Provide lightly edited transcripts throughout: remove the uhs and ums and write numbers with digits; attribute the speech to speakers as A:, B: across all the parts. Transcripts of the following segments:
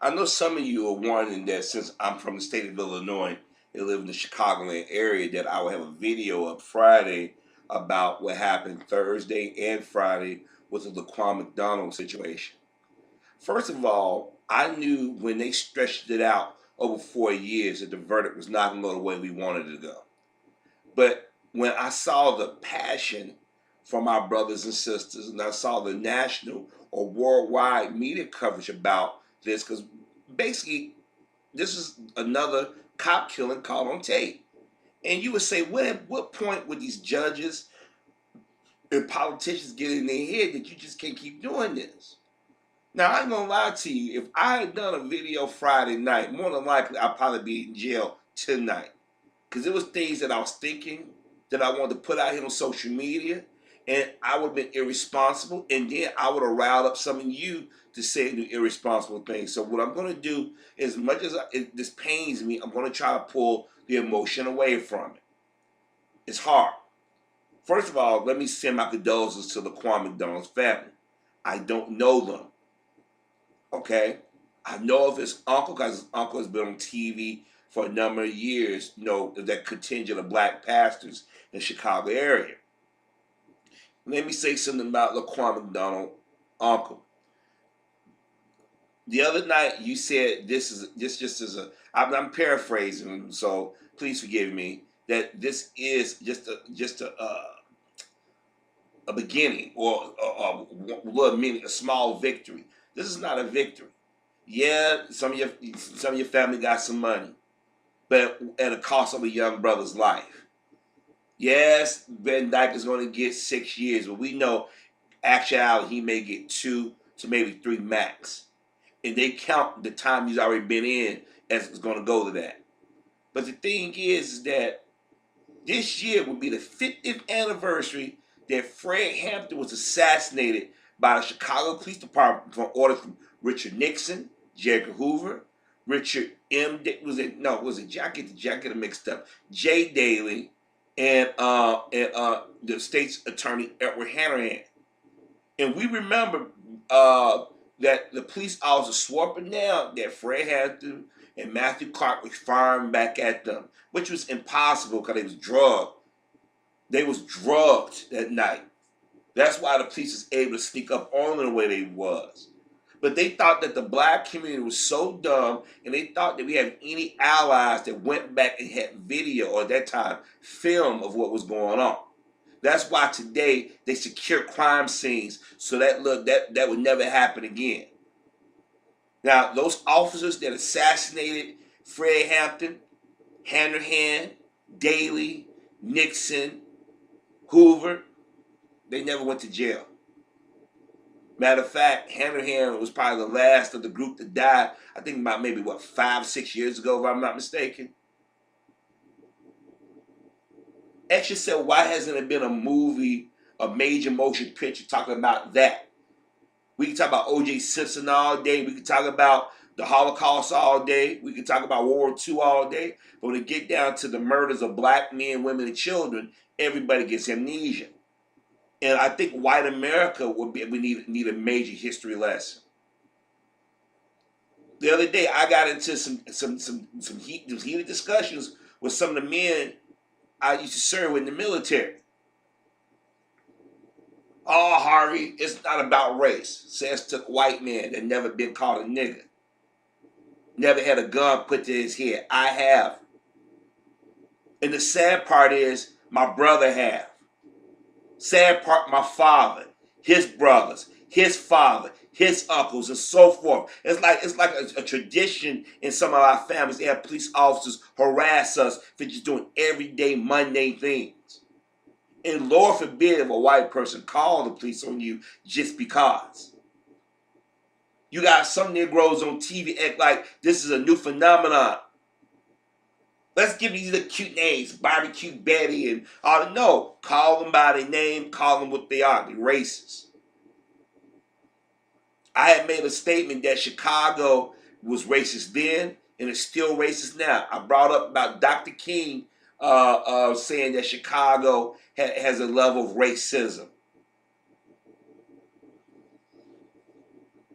A: I know some of you are wondering that since I'm from the state of Illinois and live in the Chicagoland area, that I will have a video up Friday about what happened Thursday and Friday with the Laquan McDonald situation. First of all, I knew when they stretched it out over 4 years that the verdict was not going to go the way we wanted it to go. But when I saw the passion from our brothers and sisters, and I saw the national or worldwide media coverage about this, because basically this is another cop killing caught on tape. And you would say, at what point would these judges and politicians get in their head that you just can't keep doing this? Now, I ain't gonna lie to you, if I had done a video Friday night, more than likely I'd probably be in jail tonight. Because it was things that I was thinking that I wanted to put out here on social media, and I would have been irresponsible, and then I would have riled up some of you to say do irresponsible things. So what I'm going to do, as much as this pains me, I'm going to try to pull the emotion away from it. It's hard. First of all, let me send my condolences to the Laquan McDonald's family. I don't know them. Okay? I know of his uncle because his uncle has been on TV for a number of years, that contingent of black pastors in the Chicago area. Let me say something about Laquan McDonald, uncle. The other night you said this just as a, I'm paraphrasing, so please forgive me, that this is just a beginning or a small victory. This is not a victory. Yeah, some of your family got some money, but at a cost of a young brother's life. Yes, Ben Dyke is going to get 6 years, but we know actuality he may get 2 to maybe 3 max. And they count the time he's already been in as it's going to go to that. But the thing is that this year will be the 50th anniversary that Fred Hampton was assassinated by the Chicago Police Department from orders from Richard Nixon, J. Edgar Hoover, Richard M. Was it Jack? Get it mixed up. Jay Daley and the state's attorney Edward Hanrahan. And we remember that the police officers swore up and down that Fred Hampton and Matthew Clark was firing back at them, which was impossible because they was drugged. They was drugged that night. That's why the police was able to sneak up on them the way they was. But they thought that the black community was so dumb, and they thought that we had any allies that went back and had video, or at that time, film of what was going on. That's why today they secure crime scenes so that would never happen again. Now, those officers that assassinated Fred Hampton, Hanrahan, Daley, Nixon, Hoover, they never went to jail. Matter of fact, Hanrahan was probably the last of the group to die, I think about maybe, 5, 6 years ago, if I'm not mistaken. Ask yourself, why hasn't there been a movie, a major motion picture talking about that? We can talk about O.J. Simpson all day. We can talk about the Holocaust all day. We can talk about World War II all day. But when it get down to the murders of black men, women, and children, everybody gets amnesia. And I think white America we need a major history lesson. The other day, I got into some heated discussions with some of the men I used to serve in the military. Oh, Harvey, it's not about race. Says to a white man that never been called a nigger. Never had a gun put to his head. I have. And the sad part is, my brother have. Sad part, my father, his brothers, his father, his uncles, and so forth. It's like a tradition in some of our families. They have police officers harass us for just doing everyday mundane things. And Lord forbid if a white person call the police on you just because. You got some Negroes on TV act like this is a new phenomenon. Let's give these little cute names, Barbecue Betty and all. No, call them by their name, call them what they are. They're racist. I had made a statement that Chicago was racist then and it's still racist now. I brought up about Dr. King saying that Chicago has a level of racism.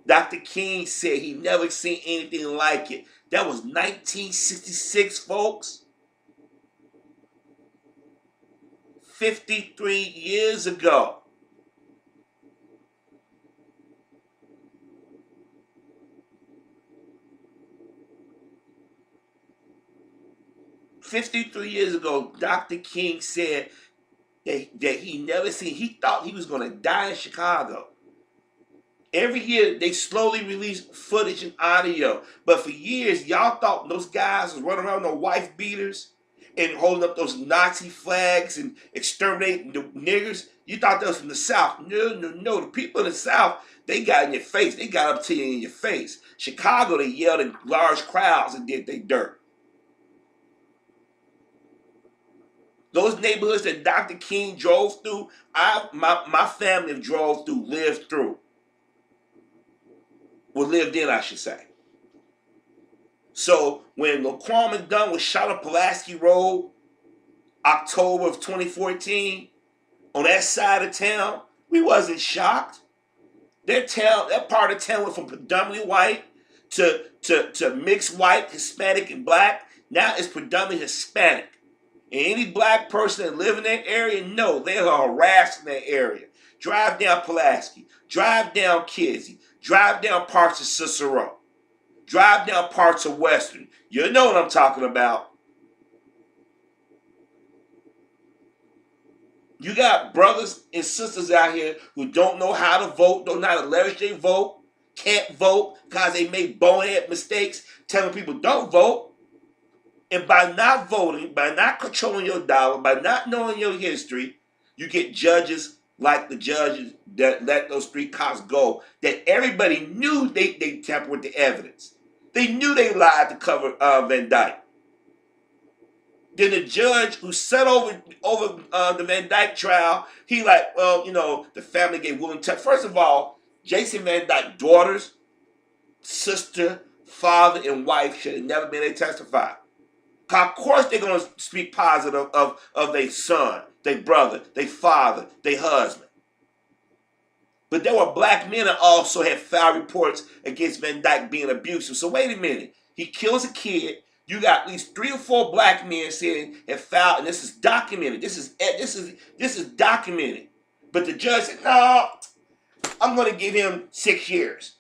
A: Dr. King said he never seen anything like it. That was 1966, folks. 53 years ago. Dr. King said that he never seen, he thought he was going to die in Chicago. Every year they slowly release footage and audio, but for years y'all thought those guys was running around with wife beaters and holding up those Nazi flags and exterminating the niggers. You thought that was from the South. No. The people in the South, they got in your face. They got up to you in your face. Chicago, they yelled in large crowds and did they dirt. Those neighborhoods that Dr. King drove through, my family drove through, lived through. Well, lived in, I should say. So when Laquan McDonald was shot on Pulaski Road, October of 2014, on that side of town, we wasn't shocked. That part of town went from predominantly white to mixed white, Hispanic, and black. Now it's predominantly Hispanic. And any black person that live in that area, no, they are harassed in that area. Drive down Pulaski, drive down Kizzy, drive down parts of Cicero, drive down parts of Western. You know what I'm talking about. You got brothers and sisters out here who don't know how to vote, don't know how to leverage their vote, can't vote because they made bonehead mistakes, telling people don't vote. And by not voting, by not controlling your dollar, by not knowing your history, you get judges like the judges that let those 3 cops go, that everybody knew they tampered with the evidence. They knew they lied to cover Van Dyke. Then the judge who sat over the Van Dyke trial, he like, well, the family gave willing testimony. First of all, Jason Van Dyke's daughters, sister, father, and wife should have never been able to testify. Of course they're going to speak positive of their son, their brother, their father, their husband. But there were black men that also had filed reports against Van Dyke being abusive. So wait a minute. He kills a kid. You got at least 3 or 4 black men saying have filed, and this is documented. This is documented. But the judge said, no, I'm going to give him 6 years.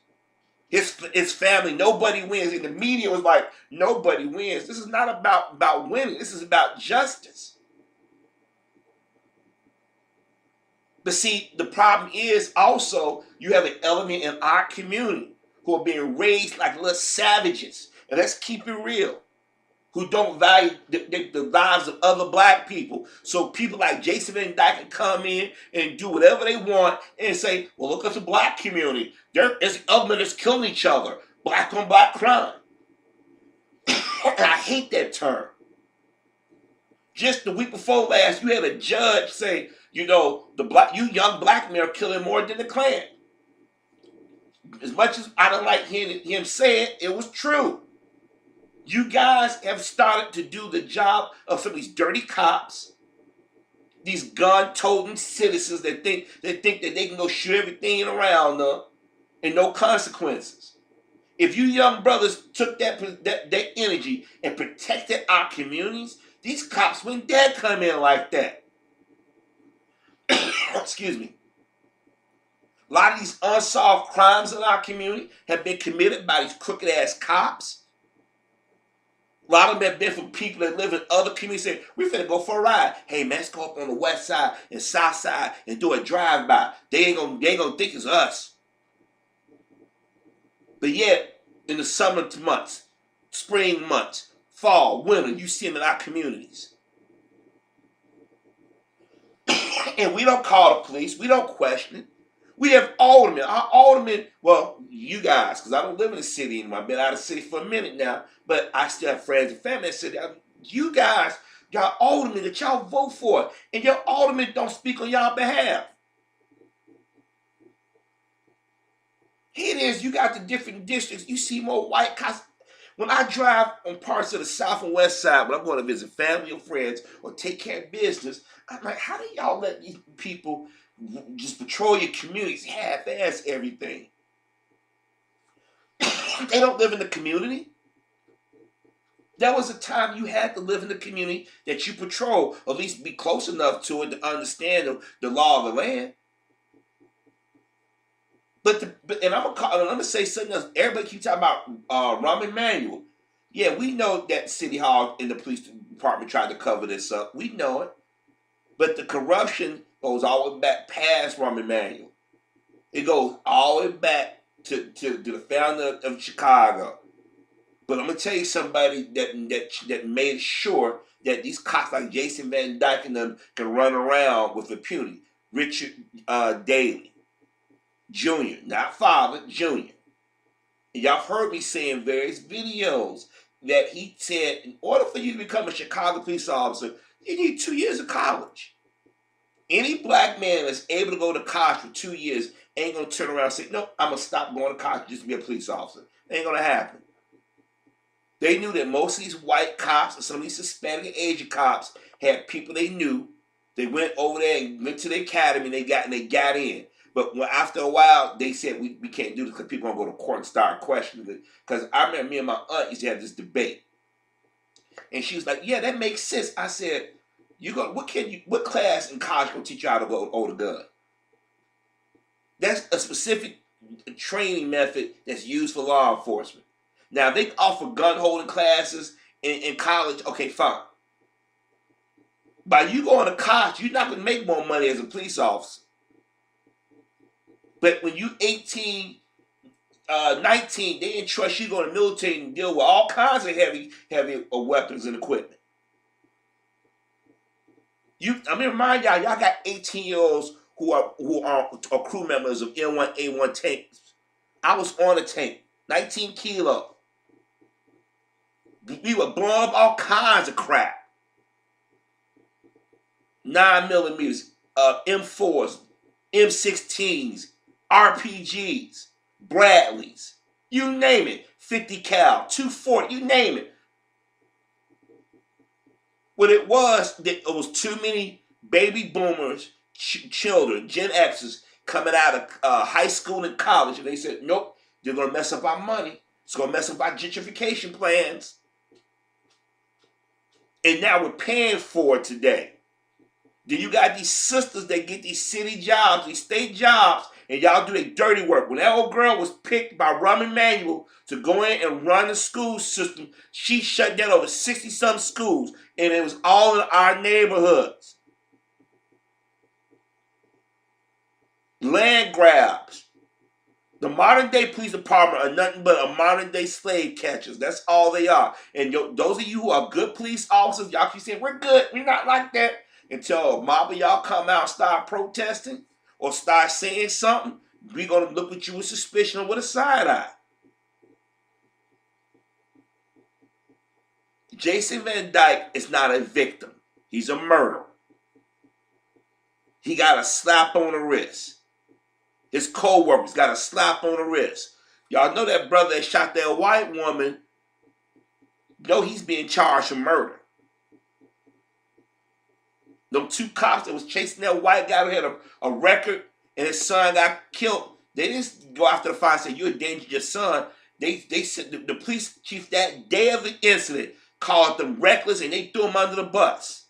A: His family, nobody wins. And the media was like, nobody wins. This is not about winning. This is about justice. But see, the problem is also you have an element in our community who are being raised like little savages. And let's keep it real. Who don't value the lives of other black people. So people like Jason Van Dyke can come in and do whatever they want and say, well, look at the black community. There's element that's killing each other. Black on black crime. And I hate that term. Just the week before last, you had a judge say, you young black men are killing more than the Klan. As much as I don't like hearing him say it, it was true. You guys have started to do the job of some of these dirty cops, these gun-toting citizens that think that they can go shoot everything around them and no consequences. If you young brothers took that energy and protected our communities, these cops wouldn't dare come in like that. Excuse me. A lot of these unsolved crimes in our community have been committed by these crooked-ass cops. A lot of them have been from people that live in other communities saying, we're finna go for a ride. Hey, man, let's go up on the west side and south side and do a drive-by. They ain't gonna think it's us. But yet, in the summer months, spring months, fall, winter, you see them in our communities. And we don't call the police. We don't question it. We have aldermen. Our aldermen, well, you guys, because I don't live in the city anymore. I've been out of the city for a minute now, but I still have friends and family in the city. You guys, y'all aldermen that y'all vote for, and your aldermen don't speak on y'all behalf. Here it is, you got the different districts. You see more white cops. When I drive on parts of the south and west side, when I'm going to visit family or friends or take care of business, I'm like, how do y'all let these people just patrol your communities, half-ass everything? They don't live in the community. There was a time you had to live in the community that you patrol, or at least be close enough to it to understand the law of the land. And I'm gonna say something else. Everybody keeps talking about Rahm Emanuel. Yeah, we know that City Hall and the police department tried to cover this up. We know it. But the corruption goes all the way back past Rahm Emanuel. It goes all the way back to the founder of Chicago. But I'm gonna tell you somebody that made sure that these cops like Jason Van Dyke and them can run around with impunity. Richard Daley Jr., not father, Jr. And y'all heard me say in various videos that he said, in order for you to become a Chicago police officer, you need 2 years of college. Any black man that's able to go to college for 2 years ain't gonna turn around and say, no, I'm gonna stop going to college just to be a police officer. It ain't gonna happen. They knew that most of these white cops and some of these Hispanic and Asian cops had people they knew. They went over there and went to the academy and they got in. But after a while, they said, we can't do this because people are going to go to court and start questioning it. Because I remember me and my aunt used to have this debate. And she was like, yeah, that makes sense. I said, what class in college will teach you how to hold a gun? That's a specific training method that's used for law enforcement. Now, they offer gun holding classes in college, okay, fine. By you going to college, you're not going to make more money as a police officer. But when you 18, 19, they entrust you to go to the military and deal with all kinds of heavy weapons and equipment. I'm gonna remind y'all got 18-year-olds who are crew members of M1A1 tanks. I was on a tank, 19 kilo. We were blowing up all kinds of crap. 9mm, M4s, M16s, RPGs, Bradleys, you name it, 50 cal, 240, you name it. What it was, that it was too many baby boomers, children, Gen X's coming out of high school and college, and they said, nope, they're going to mess up our money. It's going to mess up our gentrification plans. And now we're paying for it today. Then you got these sisters that get these city jobs, these state jobs, and y'all do their dirty work. When that old girl was picked by Rahm Emanuel to go in and run the school system, she shut down over 60-some schools, and it was all in our neighborhoods. Land grabs. The modern day police department are nothing but a modern day slave catchers. That's all they are. And those of you who are good police officers, y'all keep saying, we're good, we're not like that. Until a mob of y'all come out and start protesting or start saying something, we're going to look at you with suspicion or with a side eye. Jason Van Dyke is not a victim. He's a murderer. He got a slap on the wrist. His co-workers got a slap on the wrist. Y'all know that brother that shot that white woman, know he's being charged for murder. Them two cops that was chasing that white guy who had a record and his son got killed, they didn't go after the fire and say, you're a danger to your son. They said the police chief that day of the incident called them reckless and they threw them under the bus.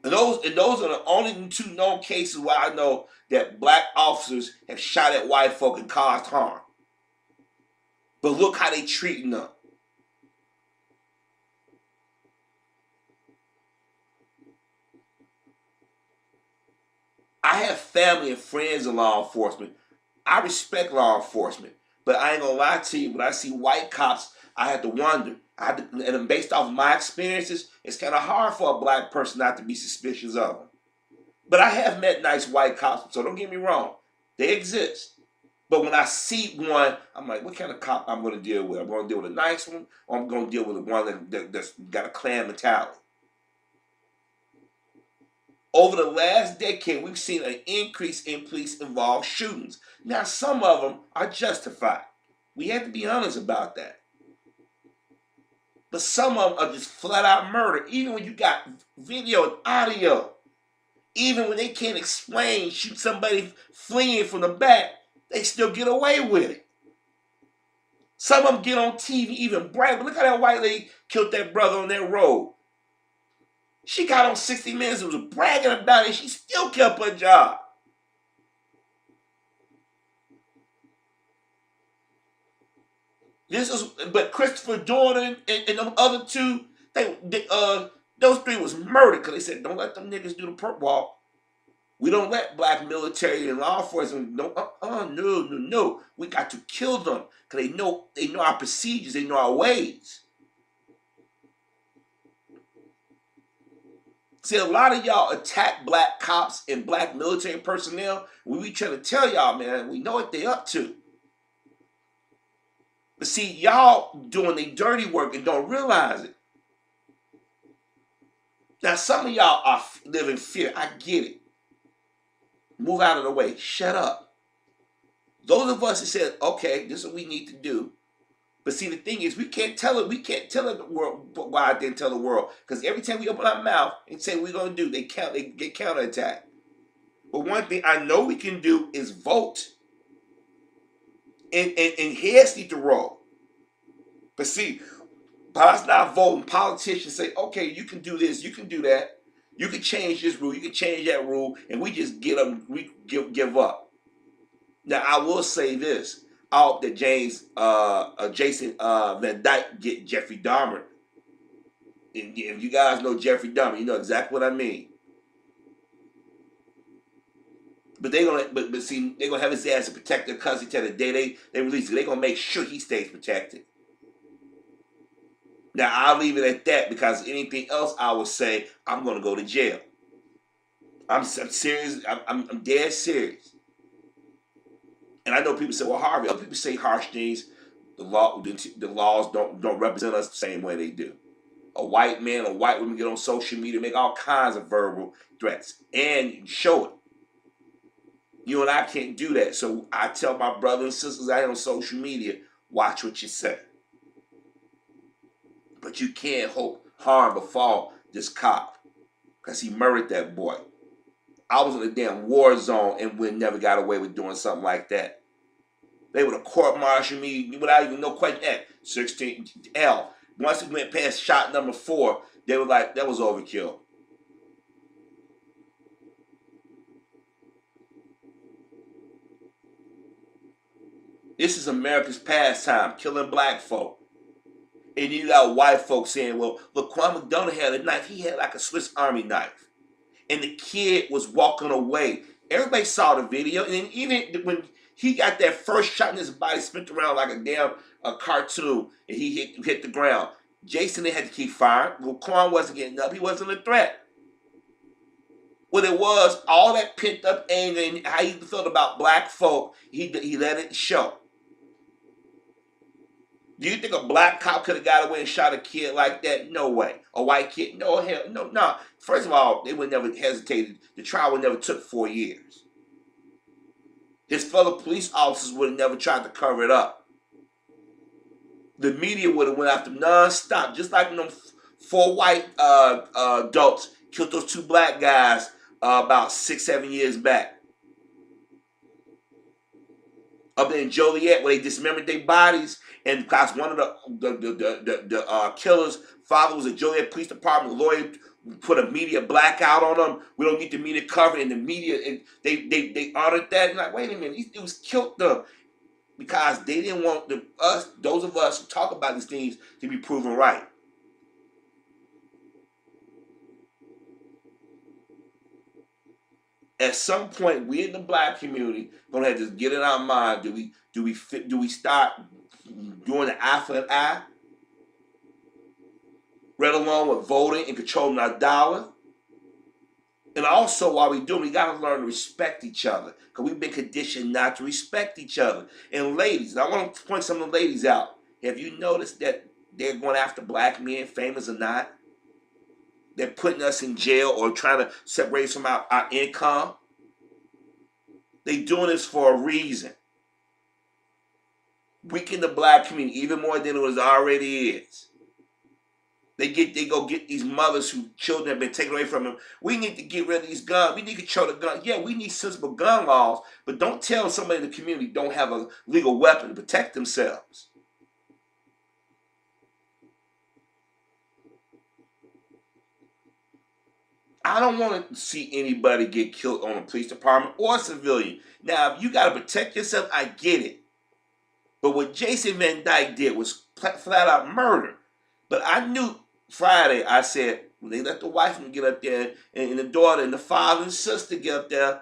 A: And those are the only two known cases where I know that black officers have shot at white folk and caused harm. But look how they treating them. I have family and friends in law enforcement. I respect law enforcement. But I ain't gonna lie to you, when I see white cops, I had to wonder. And based off of my experiences, it's kind of hard for a black person not to be suspicious of them. But I have met nice white cops, so don't get me wrong. They exist. But when I see one, I'm like, what kind of cop I'm going to deal with? I'm going to deal with a nice one, or I'm going to deal with one that's got a Klan mentality. Over the last decade, we've seen an increase in police-involved shootings. Now, some of them are justified. We have to be honest about that. But some of them are just flat-out murder, even when you got video and audio. Even when they can't explain, shoot somebody fleeing from the back, they still get away with it. Some of them get on TV even brag. But look how that white lady killed that brother on that road. She got on 60 Minutes and was bragging about it. She still kept her job. But Christopher Dorner and them other two, those three was murdered because they said, don't let them niggas do the perp walk. We don't let black military and law enforcement no. We got to kill them because they know our procedures, they know our ways. See, a lot of y'all attack black cops and black military personnel when we try to tell y'all, man, we know what they up to. But see, y'all doing the dirty work and don't realize it. Now, some of y'all live in fear. I get it. Move out of the way. Shut up. Those of us that said, okay, this is what we need to do. But see, the thing is, we can't tell it. We can't tell the world why I didn't tell the world. Because every time we open our mouth and say what we're going to do, they get counterattacked. But one thing I know we can do is vote. And heads need to roll. But see, by us not voting, politicians say, okay, you can do this, you can do that. You can change this rule, you can change that rule, and we just give up. Now, I will say this. I hope that Jason Van Dyke get Jeffrey Dahmer. And if you guys know Jeffrey Dahmer, you know exactly what I mean. But they're gonna have his ass to protect their cousin till the day they release it. They're gonna make sure he stays protected. Now I'll leave it at that because anything else I would say, I'm gonna go to jail. I'm serious. I'm dead serious. And I know people say, well, Harvey, other people say harsh things. The laws don't represent us the same way they do. A white man or white woman get on social media, make all kinds of verbal threats and show it. You and I can't do that. So I tell my brothers and sisters out here on social media, watch what you say. But you can't hope harm befall this cop because he murdered that boy. I was in a damn war zone and we never got away with doing something like that. They would have court-martialed me without even no question. 16L. Once we went past shot number 4, they were like, that was overkill. This is America's pastime, killing black folk. And you got white folks saying, well, look, Quan McDonald had a knife. He had like a Swiss Army knife. And the kid was walking away. Everybody saw the video. And even when he got that first shot in his body, spent around like a damn cartoon, and he hit the ground. Jason had to keep firing. Well, Quan wasn't getting up. He wasn't a threat. What it was, all that pent up anger and how he felt about black folk, he let it show. Do you think a black cop could have got away and shot a kid like that? No way. A white kid? No, hell, no. First of all, they would never hesitated. The trial would never took 4 years. His fellow police officers would have never tried to cover it up. The media would have went after him nonstop, just like when them 4 white adults killed those 2 black guys about 6-7 years back. Up there in Joliet, where they dismembered their bodies, and because one of the killers' father was a Joliet Police Department lawyer, put a media blackout on them. We don't need the media covered, and the media, and they honored that. And like, wait a minute, these dudes killed them because they didn't want those of us who talk about these things to be proven right. At some point, we in the black community gonna have to get in our mind. Do we start doing the eye for an eye? Right along with voting and controlling our dollar. And also, while we do, we gotta learn to respect each other because we've been conditioned not to respect each other. And ladies, I want to point some of the ladies out. Have you noticed that they're going after black men, famous or not? They're putting us in jail or trying to separate us from our income. They're doing this for a reason. Weaken the black community even more than it already is. They go get these mothers whose children have been taken away from them. We need to get rid of these guns. We need to control the guns. Yeah, we need sensible gun laws, but don't tell somebody in the community don't have a legal weapon to protect themselves. I don't want to see anybody get killed on a police department or a civilian. Now, if you got to protect yourself, I get it. But what Jason Van Dyke did was flat out murder. But I knew Friday, I said, when they let the wife get up there and the daughter and the father and sister get up there,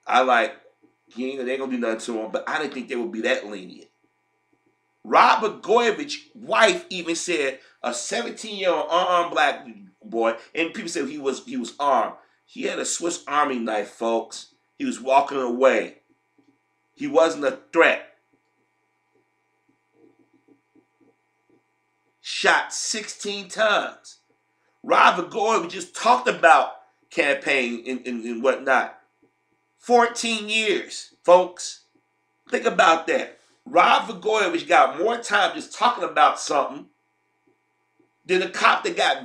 A: I like, they ain't gonna do nothing to him, but I didn't think they would be that lenient. Robert Goyevich's wife even said a 17-year-old unarmed black boy, and people said he was armed. He had a Swiss Army knife, folks. He was walking away. He wasn't a threat. Shot 16 times. Robert Goyevich just talked about campaign and whatnot. 14 years, folks. Think about that. Rod Vagoyevich got more time just talking about something than the cop that got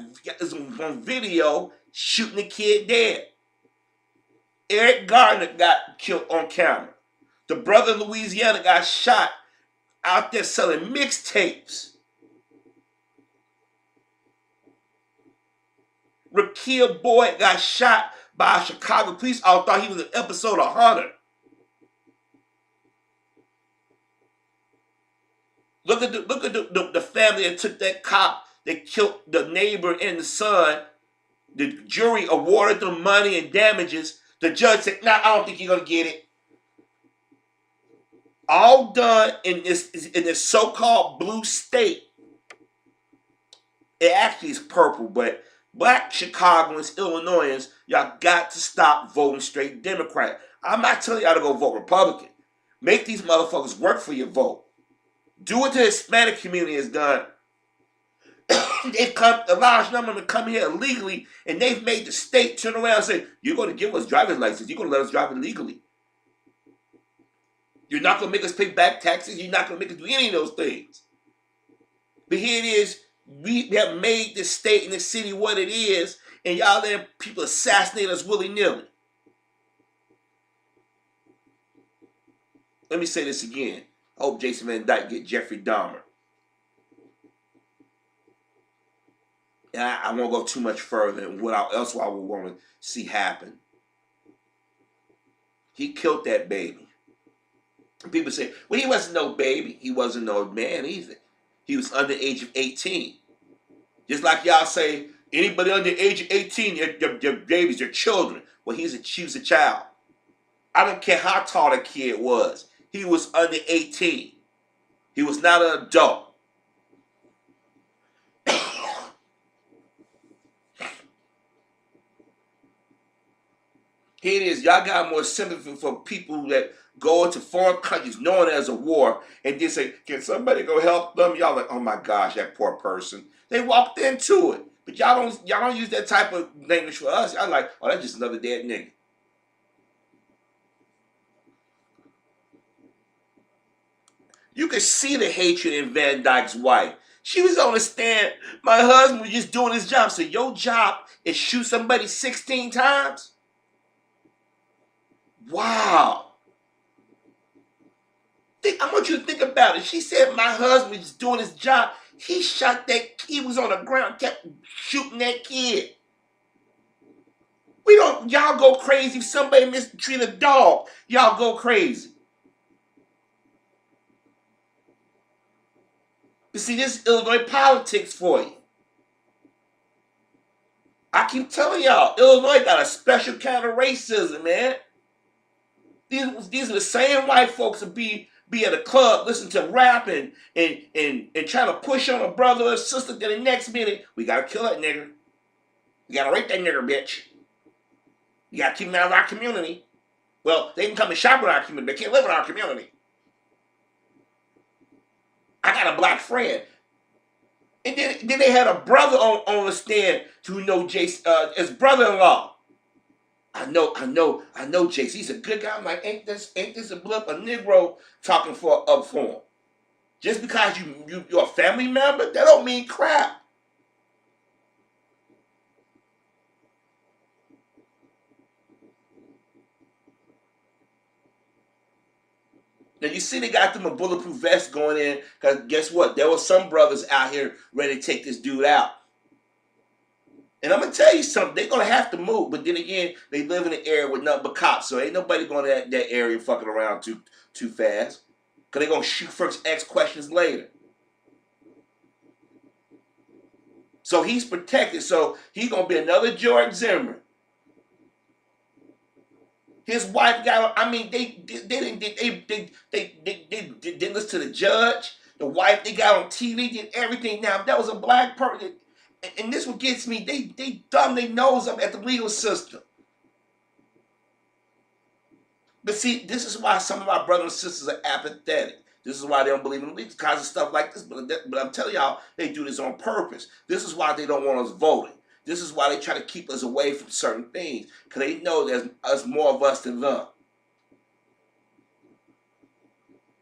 A: on video shooting the kid dead. Eric Gardner got killed on camera. The brother in Louisiana got shot out there selling mixtapes. Raquel Boyd got shot by a Chicago police officer. Thought he was an episode of Hunter. Look at the family that took that cop that killed the neighbor and the son. The jury awarded them money and damages. The judge said, "Nah, I don't think you're gonna get it." All done in this so-called blue state. It actually is purple, but black Chicagoans, Illinoisans, y'all got to stop voting straight Democrat. I'm not telling y'all to go vote Republican. Make these motherfuckers work for your vote. Do what the Hispanic community has done. They've come, a large number of them come here illegally, and they've made the state turn around and say, "You're going to give us driver's license. You're going to let us drive illegally. You're not going to make us pay back taxes. You're not going to make us do any of those things." But here it is. We have made this state and this city what it is, and y'all let people assassinate us willy-nilly. Let me say this again. I hope Jason Van Dyke get Jeffrey Dahmer. And I won't go too much further than what else I would want to see happen. He killed that baby. And people say, well, he wasn't no baby. He wasn't no man either. He was under the age of 18. Just like y'all say, anybody under the age of 18, your babies, your children. Well, she was a child. I don't care how tall the kid was. He was under 18. He was not an adult. Here it is. Y'all got more sympathy for people that go into foreign countries knowing there's a war and then say, "Can somebody go help them?" Y'all like, "Oh my gosh, that poor person." They walked into it. But y'all don't use that type of language for us. Y'all like, "Oh, that's just another dead nigga." You could see the hatred in Van Dyke's wife. She was on the stand. My husband was just doing his job. So your job is shoot somebody 16 times? Wow. I want you to think about it. She said my husband was doing his job. He shot that kid, was on the ground, kept shooting that kid. Y'all go crazy if somebody mistreat a dog. Y'all go crazy. You see, this is Illinois politics for you. I keep telling y'all, Illinois got a special kind of racism, man. These are the same white folks that be at a club, listen to rap and trying to push on a brother or sister. Then the next minute, we gotta kill that nigger. We gotta rape that nigger, bitch. You gotta keep them out of our community. Well, they can come and shop in our community. They can't live in our community. I got a black friend. And then they had a brother on the stand to know Jason, his brother-in-law. I know, Jason. He's a good guy. I'm like, ain't this a blip, a Negro talking up for him? Just because you're a family member, that don't mean crap. Now you see they got them a bulletproof vest going in, because guess what? There were some brothers out here ready to take this dude out. And I'm gonna tell you something, they're gonna have to move. But then again, they live in an area with nothing but cops, so ain't nobody going to that area fucking around too fast. Cause they're gonna shoot first, ask questions later. So he's protected. So he's gonna be another George Zimmerman. His wife got. I mean, they didn't listen to the judge. The wife they got on TV, did everything. Now if that was a black person, and this what gets me. They thumb their nose up at the legal system. But see, this is why some of our brothers and sisters are apathetic. This is why they don't believe in legal kinds of stuff like this. But I'm telling y'all, they do this on purpose. This is why they don't want us voting. This is why they try to keep us away from certain things, because they know there's more of us than them.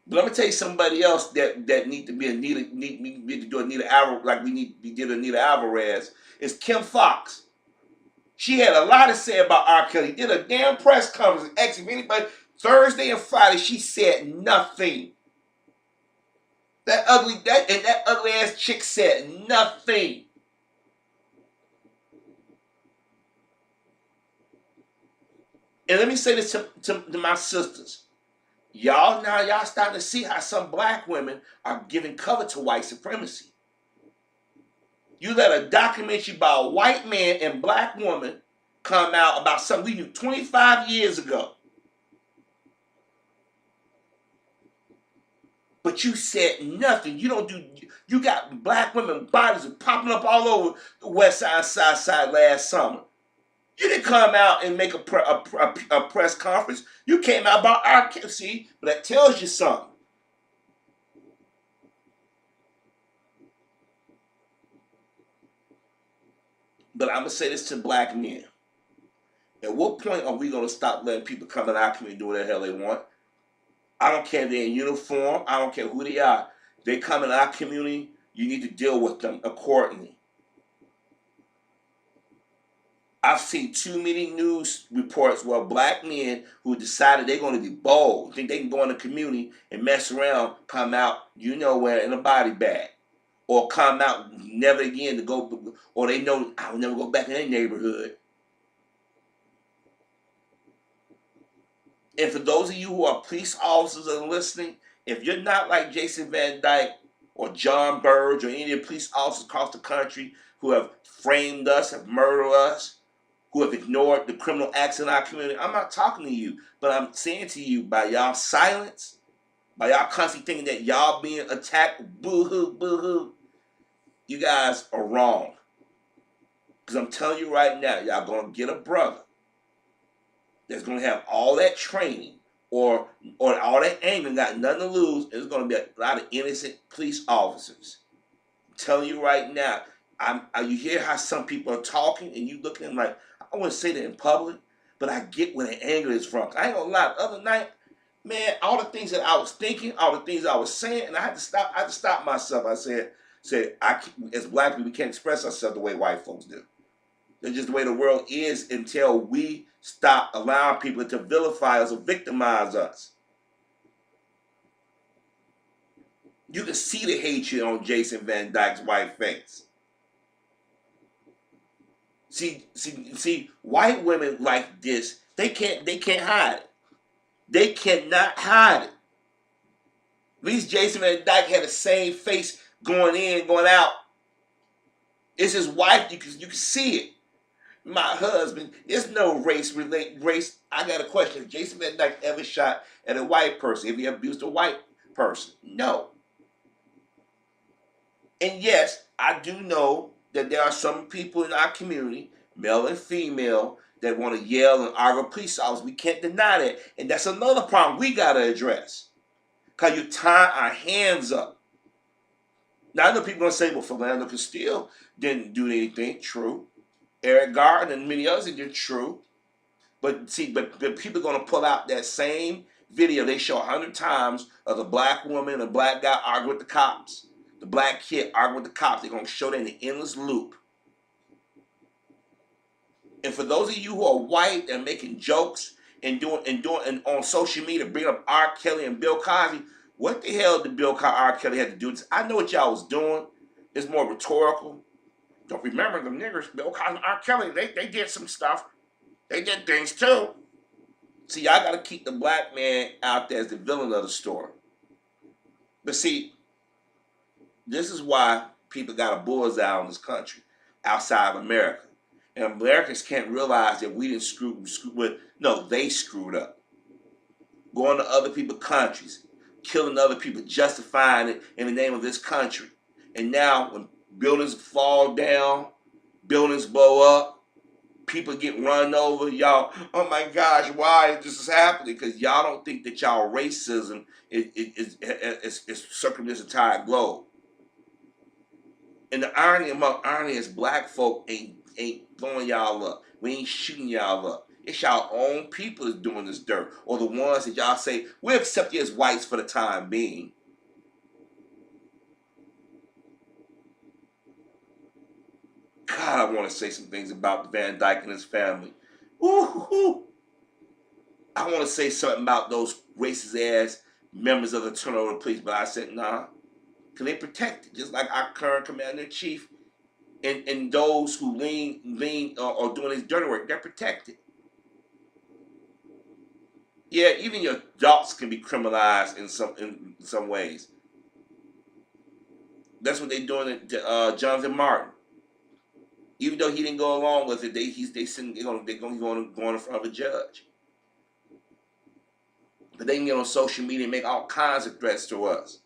A: But I'm gonna tell you somebody else that need to be need to do Anita Alvarez like we did Anita Alvarez is Kim Fox. She had a lot to say about R. Kelly. Did a damn press conference. Asked if anybody Thursday and Friday. She said nothing. That ugly ass chick said nothing. And let me say this to my sisters. Y'all starting to see how some black women are giving cover to white supremacy. You let a documentary about a white man and black woman come out about something we knew 25 years ago. But you said nothing. You got black women bodies popping up all over the west side, south side last summer. You didn't come out and make a press conference. You came out about our kids. See, but that tells you something. But I'm going to say this to black men. At what point are we going to stop letting people come in our community do what the hell they want? I don't care if they're in uniform. I don't care who they are. They come in our community, you need to deal with them accordingly. I've seen too many news reports where black men who decided they're going to be bold, think they can go in the community and mess around, come out, where, in a body bag. Or come out never again to go, or they know I will never go back in their neighborhood. And for those of you who are police officers and listening, if you're not like Jason Van Dyke or John Burge or any of the police officers across the country who have framed us, have murdered us, who have ignored the criminal acts in our community, I'm not talking to you, but I'm saying to you, by y'all silence, by y'all constantly thinking that y'all being attacked, boo-hoo, boo-hoo, you guys are wrong. Because I'm telling you right now, y'all going to get a brother that's going to have all that training or all that anger and got nothing to lose. There's going to be a lot of innocent police officers. I'm telling you right now, you hear how some people are talking and you look at them like, I wouldn't say that in public, but I get where the anger is from. I ain't going to lie, the other night, man, all the things that I was thinking, all the things I was saying, and I had to stop myself. I said, as black people, we can't express ourselves the way white folks do. That's just the way the world is until we stop allowing people to vilify us or victimize us. You can see the hatred on Jason Van Dyke's white face. See, white women like this, they can't hide it. They cannot hide it. At least Jason Van Dyke had the same face going in, going out. It's his wife, you can see it. My husband, there's no race. I got a question. If Jason Van Dyke ever shot at a white person, if he abused a white person? No. And yes, I do know that there are some people in our community, male and female, that want to yell and argue with police officers. We can't deny that. And that's another problem we got to address. Because you tie our hands up. Now, I know people are going to say, well, Philando Castile didn't do anything. True. Eric Garner and many others did. True. But people are going to pull out that same video they show 100 times of the black woman and the black guy arguing with the cops. The black kid arguing with the cops. They're going to show that in the endless loop. And for those of you who are white and making jokes and doing on social media, bring up R. Kelly and Bill Cosby, what the hell did R. Kelly have to do? I know what y'all was doing. It's more rhetorical. Don't remember them niggers, Bill Cosby, R. Kelly, they did some stuff. They did things too. See, y'all got to keep the black man out there as the villain of the story. But see, this is why people got a bullseye on this country outside of America. And Americans can't realize that we didn't screw with, no, they screwed up. Going to other people's countries, killing other people, justifying it in the name of this country. And now when buildings fall down, buildings blow up, people get run over, y'all, oh my gosh, why this is happening? Because y'all don't think that y'all racism is circling this entire globe. And the irony among irony is black folk ain't blowing y'all up. We ain't shooting y'all up. It's y'all own people that's doing this dirt. Or the ones that y'all say, we'll accept you as whites for the time being. God, I want to say some things about Van Dyke and his family. Ooh. I want to say something about those racist ass members of the turnover police, but I said, nah. Because they protect it, just like our current commander-in-chief and those who lean or doing his dirty work, they're protected. Yeah, even your adults can be criminalized in some ways. That's what they're doing to Jonathan Martin. Even though he didn't go along with it, they're going to go in front of a judge. But they can get on social media and make all kinds of threats to us.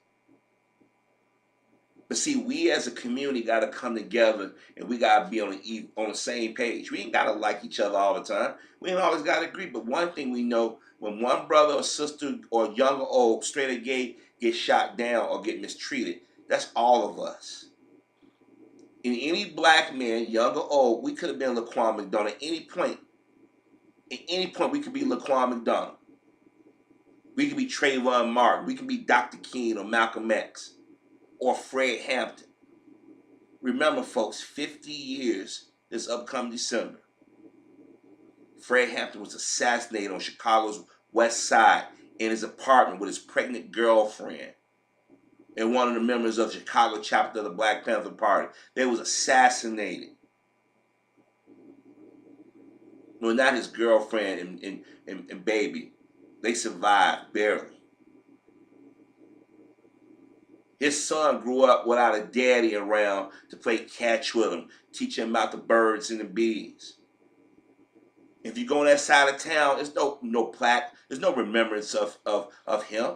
A: But see, we as a community got to come together and we got to be on the same page. We ain't got to like each other all the time. We ain't always got to agree. But one thing we know, when one brother or sister or young or old, straight or gay, gets shot down or get mistreated, that's all of us. And any black man, young or old, we could have been Laquan McDonald at any point. At any point, we could be Laquan McDonald. We could be Trayvon Martin. We could be Dr. King or Malcolm X. Or Fred Hampton. Remember, folks, 50 years this upcoming December. Fred Hampton was assassinated on Chicago's West Side in his apartment with his pregnant girlfriend and one of the members of the Chicago chapter of the Black Panther Party. They was assassinated. Well, not his girlfriend and baby. They survived, barely. His son grew up without a daddy around to play catch with him, teach him about the birds and the bees. If you go on that side of town, there's no plaque, there's no remembrance of him.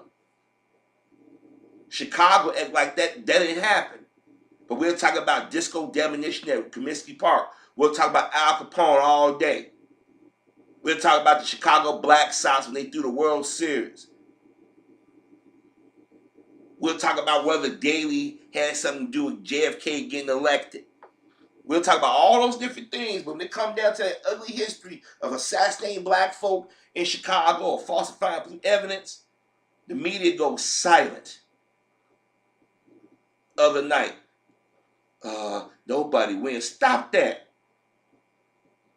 A: Chicago act like that didn't happen. But we'll talk about disco demolition at Comiskey Park. We'll talk about Al Capone all day. We'll talk about the Chicago Black Sox when they threw the World Series. We'll talk about whether Daley had something to do with JFK getting elected. We'll talk about all those different things, but when it comes down to that ugly history of assassinating black folk in Chicago or falsifying evidence, the media goes silent. Other night, nobody wins. Stop that.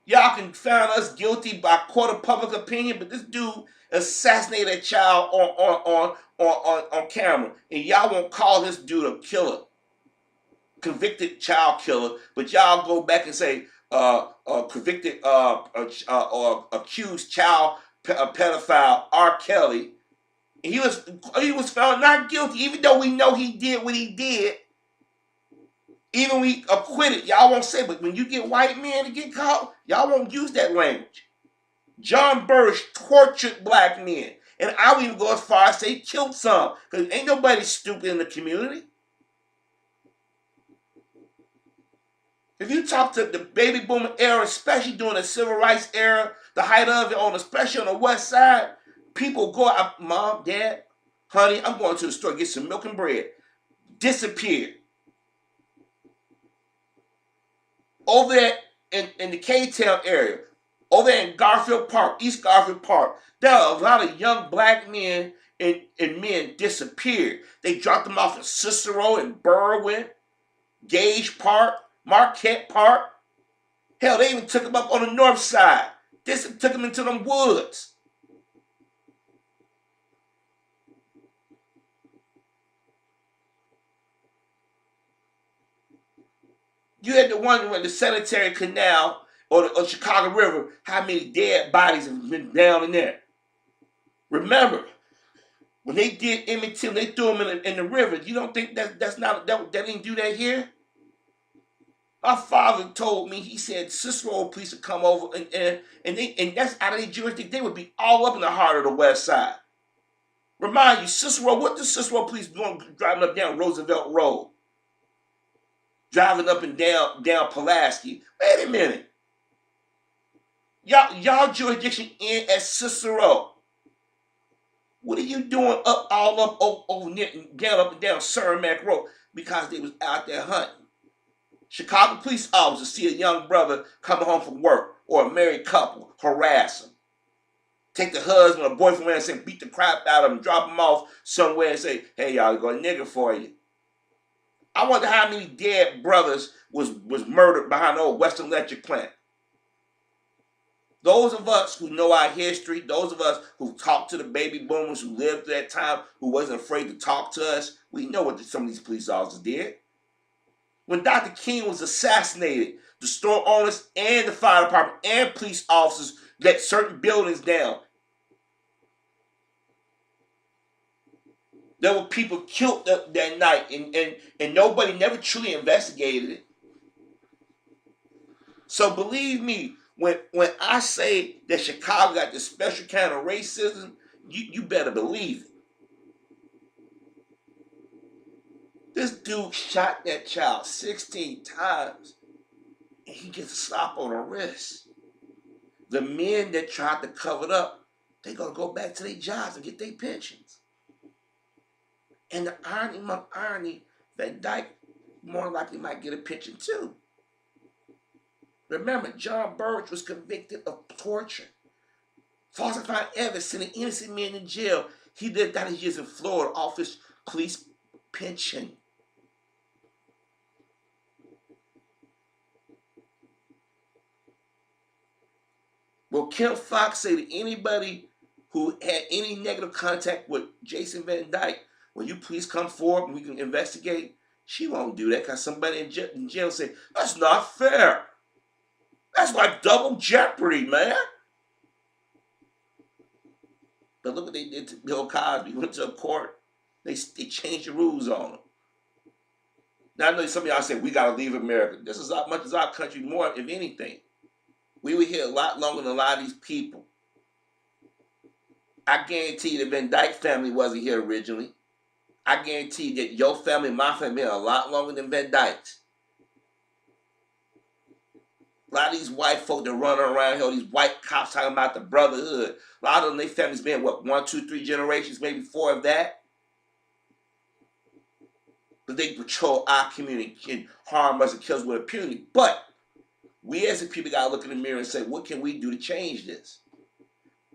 A: Y'all can find us guilty by court of public opinion, but this dude assassinated a child on camera, and y'all won't call this dude a killer, convicted child killer, but y'all go back and say convicted or accused child pedophile R. Kelly. And he was found not guilty, even though we know he did what he did. Even we acquitted, y'all won't say, but when you get white men to get caught, y'all won't use that language. John Burris tortured black men. And I would even go as far as say killed some. Because ain't nobody stupid in the community. If you talk to the baby boomer era, especially during the civil rights era, the height of it, especially on the west side, people go out, Mom, Dad, honey, I'm going to the store, get some milk and bread. Disappeared. Over there in the K-Town area, over there in Garfield Park, East Garfield Park, there are a lot of young black men and men disappeared. They dropped them off in Cicero and Berwyn, Gage Park, Marquette Park. Hell, they even took them up on the north side. Took them into them woods. You had to wonder when the Sanitary Canal or Chicago River, how many dead bodies have been down in there. Remember, when they did Emmett Till, they threw him in the river. You don't think that's not that didn't do that here? My father told me, he said Cicero police would come over and that's out of their jurisdiction. They would be all up in the heart of the West Side. Remind you, Cicero, what the Cicero police doing driving up down Roosevelt Road? Driving up and down Pulaski. Wait a minute. Y'all jurisdiction in at Cicero. What are you doing all up over down up and down Cermak Road? Because they was out there hunting. Chicago police officers see a young brother coming home from work or a married couple, harass him. Take the husband or boyfriend and say, beat the crap out of him, drop him off somewhere and say, hey, y'all, got a nigga for you. I wonder how many dead brothers was murdered behind the old Western Electric plant. Those of us who know our history, those of us who talked to the baby boomers who lived through that time, who wasn't afraid to talk to us, we know what some of these police officers did. When Dr. King was assassinated, the store owners and the fire department and police officers let certain buildings down. There were people killed that night, and nobody never truly investigated it. So believe me, when I say that Chicago got this special kind of racism, you better believe it. This dude shot that child 16 times, and he gets a slap on the wrist. The men that tried to cover it up, they're going to go back to their jobs and get their pensions. And the irony among irony, that Dyke more likely might get a pension too. Remember, John Burge was convicted of torture, falsifying evidence, sending innocent men in jail. He lived out his years in Florida off his police pension. Will Kim Foxx say to anybody who had any negative contact with Jason Van Dyke, will you please come forward and we can investigate? She won't do that because somebody in jail say, that's not fair. That's like double jeopardy, man. But look what they did to Bill Cosby. He went to a court. They changed the rules on him. Now I know some of y'all say we got to leave America. This is as much as our country, more if anything. We were here a lot longer than a lot of these people. I guarantee you the Van Dyke family wasn't here originally. I guarantee you that your family and my family here a lot longer than Van Dyke's. A lot of these white folk that run around here, these white cops talking about the brotherhood. A lot of them, their families been, what, 1, 2, 3 generations, maybe 4 of that? But they patrol our community and harm us and kill us with impunity. But we as a people got to look in the mirror and say, what can we do to change this?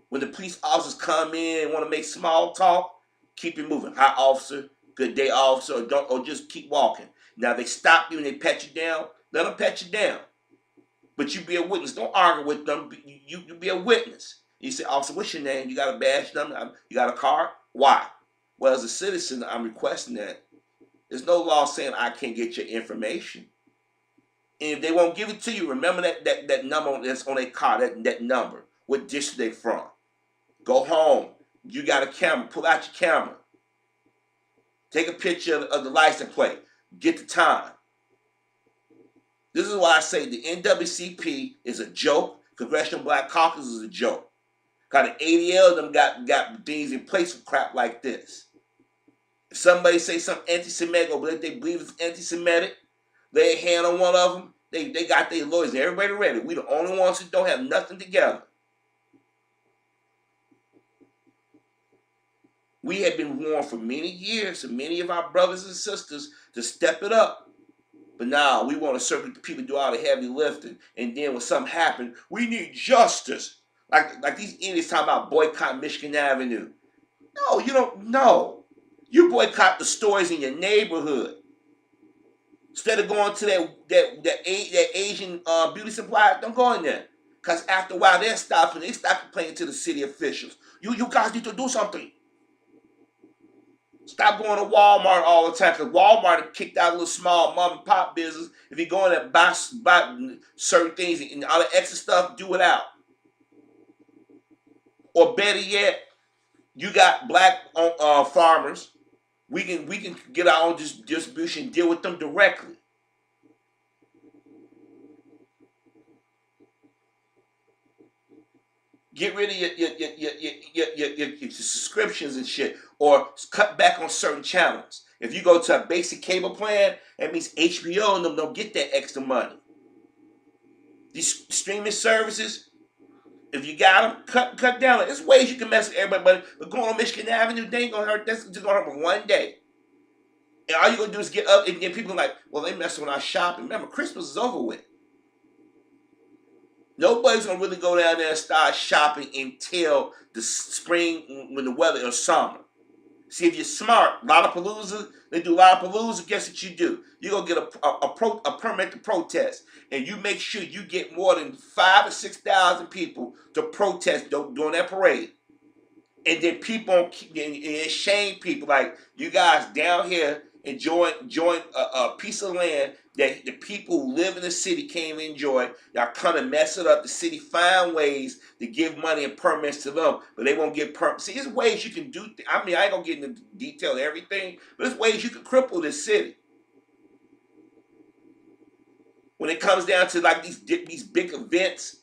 A: When the police officers come in and want to make small talk, keep it moving. Hi, officer. Good day, officer. Or just keep walking. Now, they stop you and they pat you down. Let them pat you down. But you be a witness. Don't argue with them. You be a witness. You say, officer, what's your name? You got a badge number? You got a card? Why? Well, as a citizen, I'm requesting that. There's no law saying I can't get your information. And if they won't give it to you, remember that number that's on their card, that number. What district they from. Go home. You got a camera. Pull out your camera. Take a picture of the license plate. Get the time. This is why I say the NAACP is a joke. Congressional Black Caucus is a joke. Because the ADL of them got things in place for crap like this. If somebody say something anti-Semitic or they believe it's anti-Semitic, lay a hand on one of them, they got their lawyers and everybody ready. We the only ones who don't have nothing together. We have been warned for many years, and many of our brothers and sisters, to step it up. But now we want to certain people do all the heavy lifting, and then when something happens, we need justice. Like these idiots talking about boycott Michigan Avenue. No, you don't know. You boycott the stores in your neighborhood. Instead of going to that Asian beauty supply, don't go in there. Because after a while, they stop complaining to the city officials. You guys need to do something. Stop going to Walmart all the time, because Walmart kicked out a little small mom and pop business. If you're going to buy certain things and all the extra stuff, do it out. Or better yet, you got black farmers. We can get our own distribution, deal with them directly. Get rid of your subscriptions and shit, or cut back on certain channels. If you go to a basic cable plan, that means HBO and them don't get that extra money. These streaming services, if you got them, cut down. There's ways you can mess with everybody, but going on Michigan Avenue, they ain't gonna hurt. That's just gonna hurt for one day. And all you gonna do is get up and get people like, well, they messing with our shopping. Remember, Christmas is over with. Nobody's gonna really go down there and start shopping until the spring, when the weather is summer. See, if you're smart, Lollapalooza, they do Lollapalooza, guess what you do? You're gonna get a permit to protest, and you make sure you get more than 5,000 or 6,000 people to protest during that parade. And then people and shame people like, you guys down here enjoying a piece of land that the people who live in the city can't enjoy. Y'all come and mess it up. The city find ways to give money and permits to them, but they won't give permits. See, there's ways you can do. I mean, I ain't gonna get into detail of everything, but there's ways you can cripple this city. When it comes down to like these big events,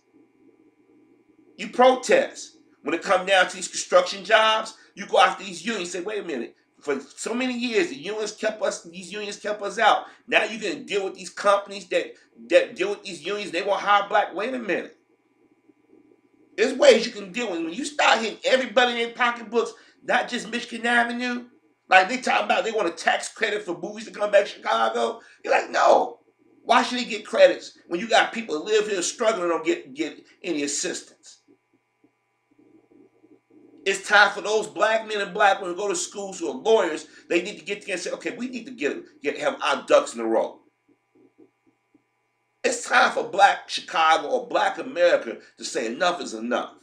A: you protest. When it comes down to these construction jobs, you go after these unions. Say, wait a minute. For so many years, these unions kept us out. Now you're gonna deal with these companies that deal with these unions. They won't hire black. Wait a minute. There's ways you can deal with it. When you start hitting everybody in their pocketbooks, not just Michigan Avenue, like they talking about they want a tax credit for movies to come back to Chicago. You're like, no. Why should they get credits when you got people that live here struggling and don't get any assistance? It's time for those black men and black women who go to schools who are lawyers. They need to get together and say, okay, we need to have our ducks in a row. It's time for black Chicago or black America to say enough is enough.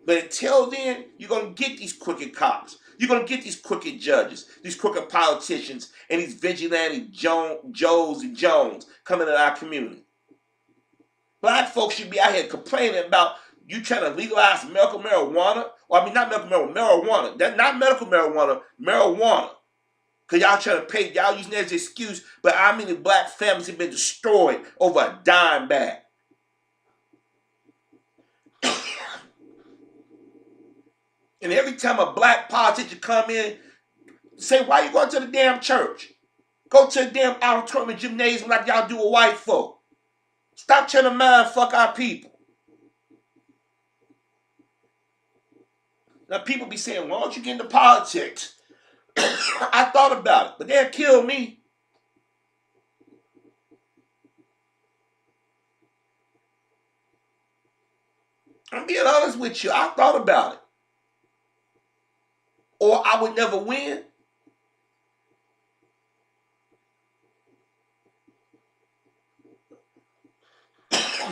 A: But until then, you're going to get these crooked cops. You're going to get these crooked judges, these crooked politicians, and these vigilante Joes and Jones coming in our community. Black folks should be out here complaining about you trying to legalize medical marijuana. Well, I mean, not medical marijuana. That's not medical marijuana, marijuana. Because y'all trying to pay, y'all using that as an excuse, but how many black families have been destroyed over a dime bag? And every time a black politician come in, say, why you going to the damn church? Go to the damn auditorium and gymnasium like y'all do with white folk. Stop trying to mind fuck our people. Now people be saying, why don't you get into politics? I thought about it, but they'll kill me. I'm being honest with you. I thought about it. Or I would never win.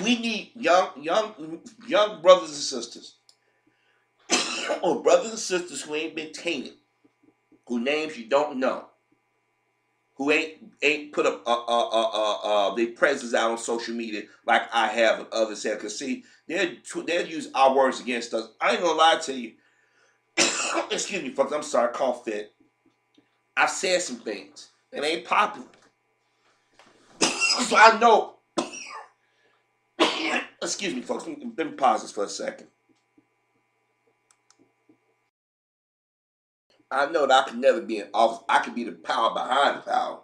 A: We need young brothers and sisters. Or brothers and sisters who ain't been tainted. Who names you don't know. Who ain't put their presence out on social media like I have and others have. Because see, they'll use our words against us. I ain't gonna lie to you. Excuse me, folks. I'm sorry, cough fit. I've said some things that ain't popular. So I know. Excuse me, folks. Let me pause this for a second. I know that I could never be in office. I could be the power behind the power.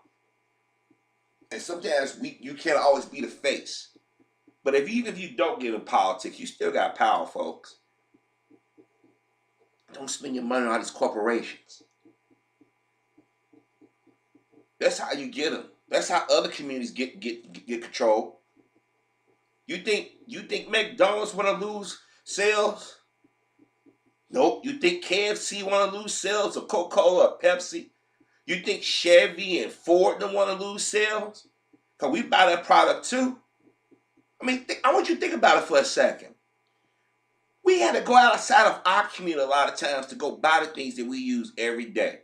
A: And sometimes you can't always be the face. But even if you don't get in politics, you still got power, folks. Don't spend your money on these corporations. That's how you get them. That's how other communities get control. You think McDonald's want to lose sales? Nope. You think KFC want to lose sales, or Coca-Cola or Pepsi? You think Chevy and Ford don't want to lose sales? Because we buy that product too. I mean, I want you to think about it for a second. We had to go outside of our community a lot of times to go buy the things that we use every day.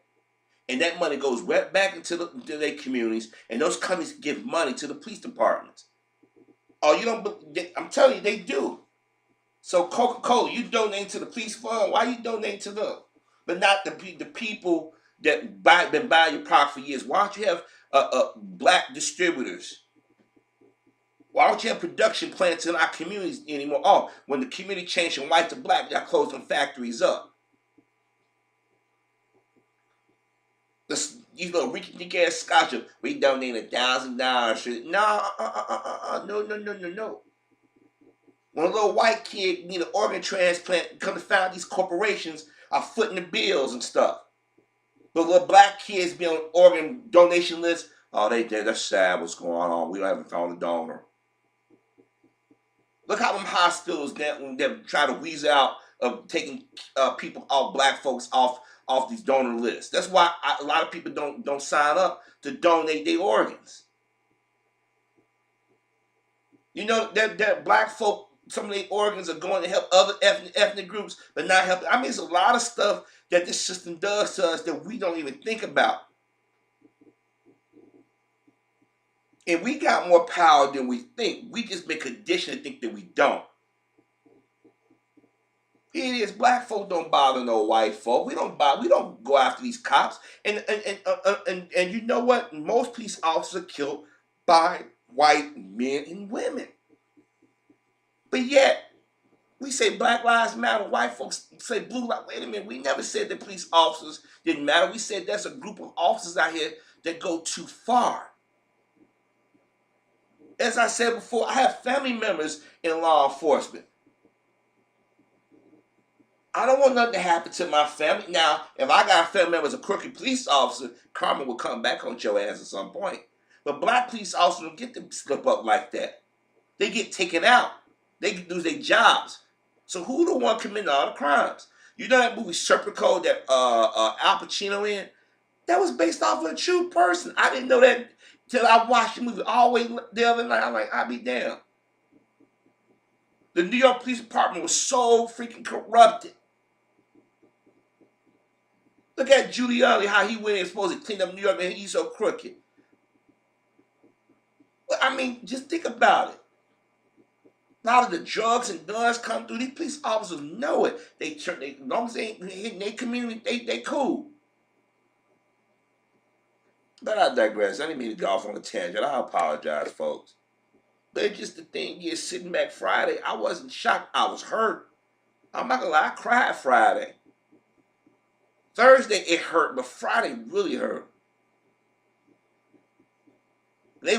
A: And that money goes right back into their communities, and those companies give money to the police departments. Oh, you don't? I'm telling you, they do. So Coca-Cola, you donate to the police fund. Why you donate to them, but not the people that been buying your product for years? Why don't you have black distributors? Why don't you have production plants in our communities anymore? Oh, when the community changed from white to black, y'all closed them factories up. This, you know, Ricky ass Scotch, we donate $1,000. No. When a little white kid need an organ transplant, come to find these corporations are footing the bills and stuff. But little black kids be on organ donation lists. Oh, that's sad. What's going on? We haven't found a donor. Look how them hospitals that try to weasel out of taking people off, black folks off these donor lists. That's why a lot of people don't sign up to donate their organs. You know that black folk, some of their organs are going to help other ethnic groups, but not helping. I mean, there's a lot of stuff that this system does to us that we don't even think about. And we got more power than we think. We just been conditioned to think that we don't. It is black folk don't bother no white folk. We don't go after these cops. And you know what? Most police officers are killed by white men and women. But yet, we say Black Lives Matter. White folks say blue lives. Wait a minute. We never said that police officers didn't matter. We said there's a group of officers out here that go too far. As I said before, I have family members in law enforcement. I don't want nothing to happen to my family. Now, if I got a family member as a crooked police officer, karma will come back on your ass at some point. But black police officers don't get to slip up like that. They get taken out. They lose their jobs. So who the one committing all the crimes? You know that movie Serpico that Al Pacino in? That was based off of a true person. I didn't know that till I watched the movie all the way the other night. I'm like, I'll be damned. The New York Police Department was so freaking corrupted. Look at Giuliani, how he went and supposed to clean up New York, and he's so crooked. But I mean, just think about it. A lot of the drugs and guns come through. These police officers know it. As long as they ain't hitting their community, they cool. But I digress. I didn't mean to go off on a tangent. I apologize, folks. But just the thing is, sitting back Friday, I wasn't shocked. I was hurt. I'm not gonna lie, I cried Friday. Thursday it hurt, but Friday really hurt. They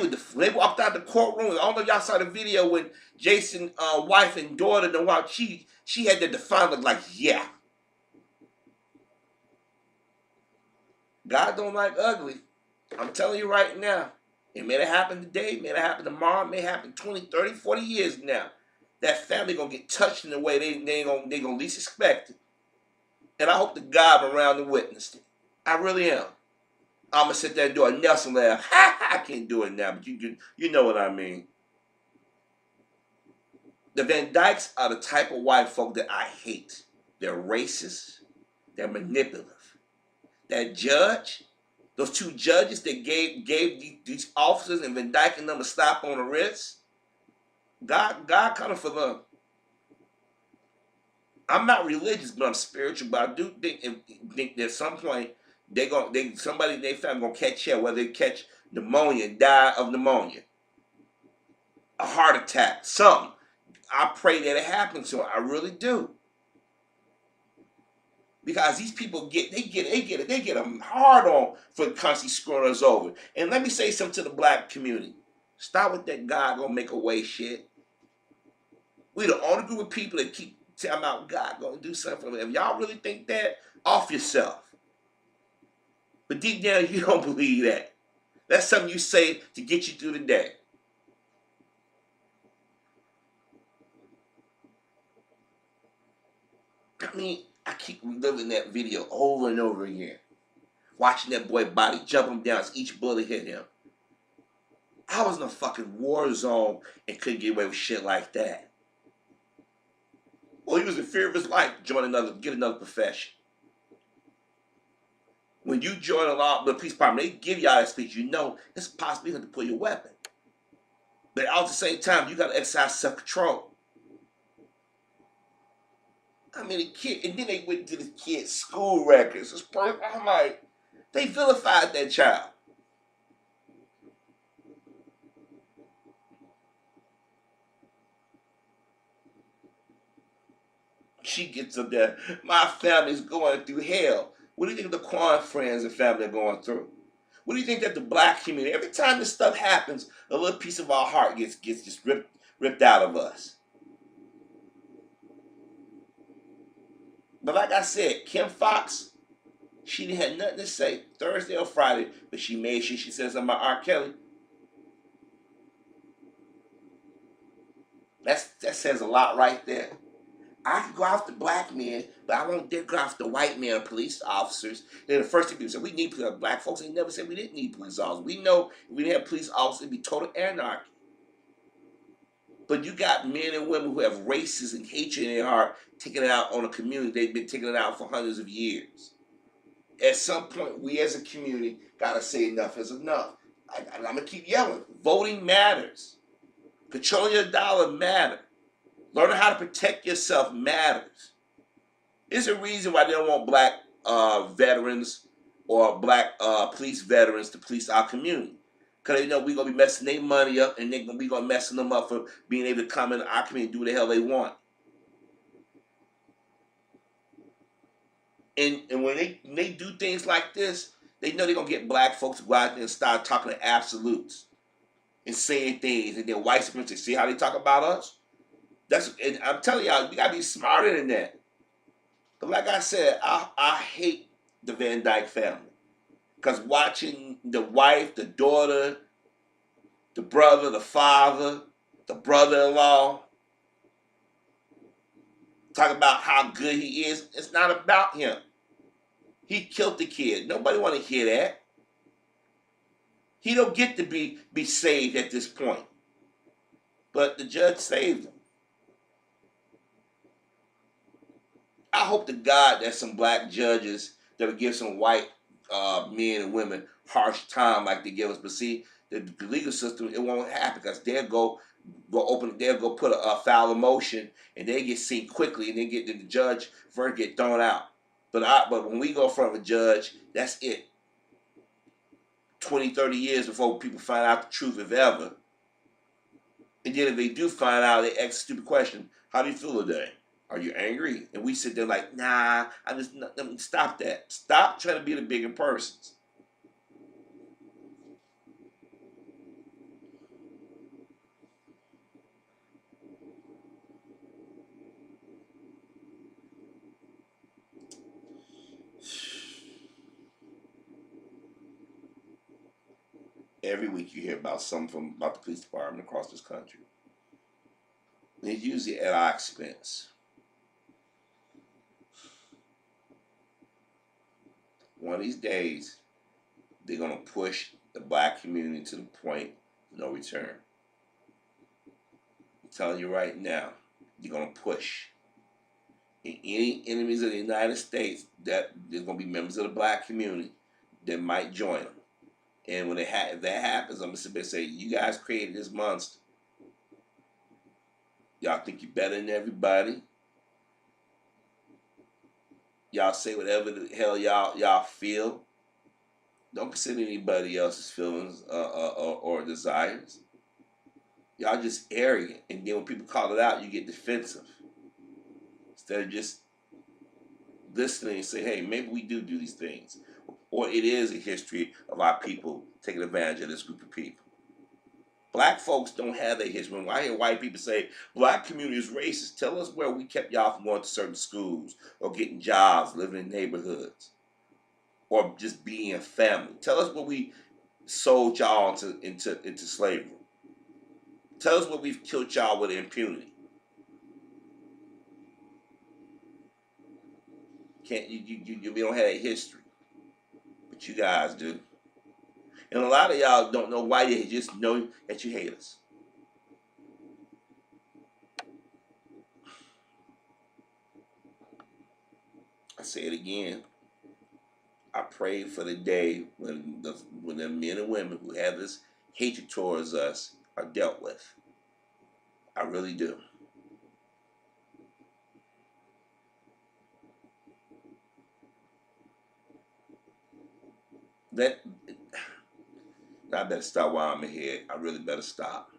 A: walked out the courtroom. I don't know if y'all saw the video when Jason's wife and daughter, she had the defiant look like, yeah. God don't like ugly. I'm telling you right now. It may have happened today, it may have happened tomorrow, it may happen 20, 30, 40 years now. That family gonna get touched in the way they gonna least expect it. And I hope to God I'm around to witness it. I really am. I'm gonna sit there and do a Nelson laugh. I can't do it now, but you know what I mean. The Van Dykes are the type of white folk that I hate. They're racist. They're manipulative. That judge, those two judges that gave these officers and Van Dyke and them a slap on the wrist, God coming for them. I'm not religious, but I'm spiritual. But I do think that at some point somebody in their family gonna catch hell, whether they catch pneumonia and die of pneumonia, a heart attack, something. I pray that it happens to them. I really do. Because these people get them hard on for constantly screwing us over. And let me say something to the black community. Stop with that God gonna make a way shit. We the only group of people that keep telling about God gonna do something. If y'all really think that, off yourself. But deep down, you don't believe that. That's something you say to get you through the day. I mean, I keep reliving that video over and over again. Watching that boy body jump him down as each bullet hit him. I was in a fucking war zone and couldn't get away with shit like that. Well, he was in fear of his life to get another profession. When you join the police department, they give y'all that speech. You know it's a possibility to pull your weapon, but at the same time, you got to exercise self-control. I mean, the kid, and then they went to the kid's school records. I'm like, they vilified that child. She gets up there. My family's going through hell. What do you think the Quan friends and family are going through? What do you think that the black community? Every time this stuff happens, a little piece of our heart gets just ripped out of us. But like I said, Kim Fox, she had nothing to say Thursday or Friday, but she made sure she said something about R. Kelly. That says a lot right there. I can go after black men, but I won't dare go after white men or police officers. They're the first thing people say, we need police. Black folks ain't never said we didn't need police officers. We know if we didn't have police officers, it'd be total anarchy. But you got men and women who have racism and hatred in their heart taking it out on a community. They've been taking it out for hundreds of years. At some point, we as a community got to say enough is enough. I'm going to keep yelling. Voting matters. Controlling your dollar matters. Learning how to protect yourself matters. There's a reason why they don't want black veterans or black police veterans to police our community. Because they know we're going to be messing their money up, and we're going to be messing them up for being able to come in our community and do what the hell they want. And when they do things like this, they know they're going to get black folks to go out there and start talking to absolutes and saying things. And then white supremacists, see how they talk about us? And I'm telling y'all, we got to be smarter than that. But like I said, I hate the Van Dyke family. Because watching the wife, the daughter, the brother, the father, the brother-in-law talk about how good he is, it's not about him. He killed the kid. Nobody want to hear that. He don't get to be saved at this point. But the judge saved him. I hope to God that some black judges that will give some white men and women harsh time like they give us. But see, the legal system, it won't happen because they'll go put a foul of motion and they get seen quickly and then the judge first get thrown out. But when we go in front of a judge, that's it. 20, 30 years before people find out the truth, if ever. And then if they do find out, they ask a stupid question: how do you feel today? Are you angry? And we sit there like, nah, stop that. Stop trying to be the bigger persons. Every week you hear about something about the police department across this country. And it's usually at our expense. One of these days, they're going to push the black community to the point of no return. I'm telling you right now, they're going to push. And any enemies of the United States, that there's going to be members of the black community that might join them. And when if that happens, I'm going to sit there and say, you guys created this monster. Y'all think you're better than everybody. Y'all say whatever the hell y'all feel. Don't consider anybody else's feelings or desires. Y'all just arrogant. And then when people call it out, you get defensive. Instead of just listening and say, hey, maybe we do these things. Or it is a history of our people taking advantage of this group of people. Black folks don't have that history. When I hear white people say, black community is racist, tell us where we kept y'all from going to certain schools or getting jobs, living in neighborhoods, or just being a family. Tell us where we sold y'all into slavery. Tell us where we've killed y'all with impunity. We don't have that history. But you guys do. And a lot of y'all don't know why, they just know that you hate us. I say it again. I pray for the day when the men and women who have this hatred towards us are dealt with. I really do. That I better stop while I'm ahead. I really better stop.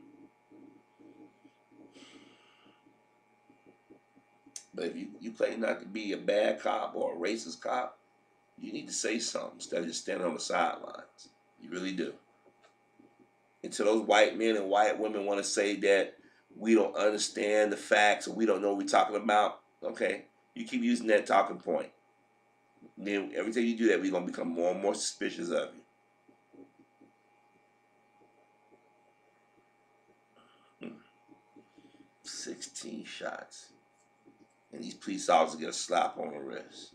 A: But if you claim not to be a bad cop or a racist cop, you need to say something instead of just standing on the sidelines. You really do. And to those white men and white women want to say that we don't understand the facts or we don't know what we're talking about, okay? You keep using that talking point. And then every time you do that, we're going to become more and more suspicious of you. 16 shots. And these police officers get a slap on the wrist.